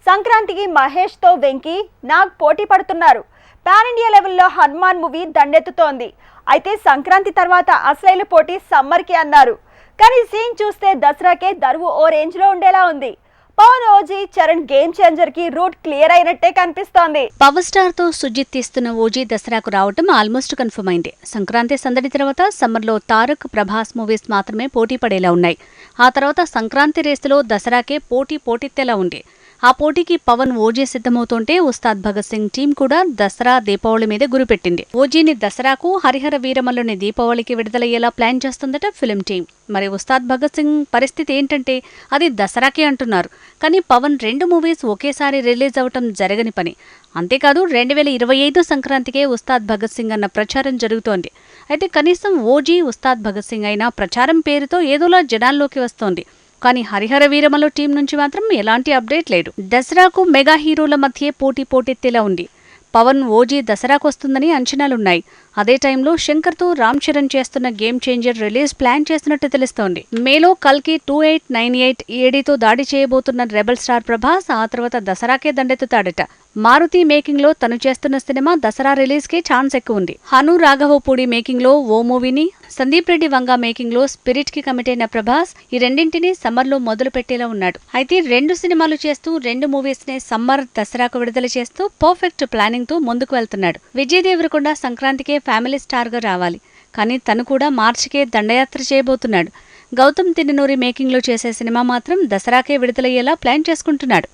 సంక్రాంతికి మహేష్ తో వెంకీ నాగ్ పోటీ పడుతున్నారు. పాన్ ఇండియా లెవెల్లో హనుమాన్ మూవీ దండెత్తుతోంది. అయితే సంక్రాంతి తర్వాత అసలైన పోటీ సమ్మర్ కి అన్నారు. కానీ సీన్ చూస్తే దసరాకే దరువు ఓ రేంజ్ లో ఉండేలా ఉంది. Pawan OG Charan Game Changer కి రూట్ క్లియర్ అయినట్టే కనిపిస్తోంది. పవర్ స్టార్ తో సుజిత్ తీస్తున్న ఓజీ దసరాకు రావటం ఆల్మోస్ట్ కన్ఫర్మ్ అయింది. సంక్రాంతి సందడి తర్వాత సమ్మర్లో తారక్, ప్రభాస్ మూవీస్ మాత్రమే పోటీ పడేలా ఉన్నాయి. ఆ తర్వాత సంక్రాంతి రేసులో దసరాకే పోటెత్తేలా ఉంది. ఆ పోటీకి పవన్, ఓజీ సిద్ధమవుతుంటే ఉస్తాద్ భగత్ సింగ్ టీం కూడా దసరా, దీపావళి మీదే గురిపెట్టింది. ఓజీని దసరాకు, హరిహర వీరమల్లుని దీపావళికి విడుదలయ్యేలా ప్లాన్ చేస్తుందట ఫిల్మ్ టీం. మరి ఉస్తాద్ భగత్ సింగ్ పరిస్థితి ఏంటంటే అది దసరాకే అంటున్నారు. కానీ పవన్ 2 మూవీస్ ఒకేసారి రిలీజ్ అవటం జరగని పని. అంతేకాదు 2025 సంక్రాంతికే ఉస్తాద్ భగత్ సింగ్ అన్న ప్రచారం జరుగుతోంది. అయితే కనీసం ఓజీ, ఉస్తాద్ భగత్ సింగ్ అయినా ప్రచారం పేరుతో ఏదోలా జనాల్లోకి వస్తోంది. కానీ హరిహర వీరమల్లు టీం నుంచి మాత్రం ఎలాంటి అప్డేట్ లేదు. దసరాకు మెగా హీరోల మధ్య పోటెత్తేలా ఉంది. పవన్, ఓజీ దసరాకు వస్తుందని అంచనాలున్నాయి. అదే టైంలో శంకర్తో రామ్ చరణ్ చేస్తున్న గేమ్ చేంజర్ రిలీజ్ ప్లాన్ చేస్తున్నట్టు తెలుస్తోంది. మేలో కల్కి 2898 ఏడీతో దాడి చేయబోతున్న రెబల్ స్టార్ ప్రభాస్ ఆ తర్వాత దసరాకే దండెత్తుతాడట. మారుతి మేకింగ్ లో తను చేస్తున్న సినిమా దసరా రిలీజ్ కి ఛాన్స్ ఎక్కువ ఉంది. హను రాఘవపూడి మేకింగ్ లో ఓ మూవీని, సందీప్ రెడ్డి వంగా మేకింగ్ లో స్పిరిట్ కి కమిట్ అయిన ప్రభాస్ ఈ రెండింటినీ సమ్మర్ లో మొదలు పెట్టేలా ఉన్నాడు. అయితే 2 సినిమాలు చేస్తూ 2 మూవీస్ నే సమ్మర్, దసరాకు విడుదల చేస్తూ పర్ఫెక్ట్ ప్లానింగ్ తో ముందుకు వెళ్తున్నాడు. విజయ్ దేవరకొండ సంక్రాంతికే ఫ్యామిలీ స్టార్ గా రావాలి. కానీ తను కూడా మార్చికే దండయాత్ర చేయబోతున్నాడు. గౌతమ్ తిన్ననూరి మేకింగ్ లో చేసే సినిమా మాత్రం దసరాకే విడుదలయ్యేలా ప్లాన్ చేసుకుంటున్నాడు.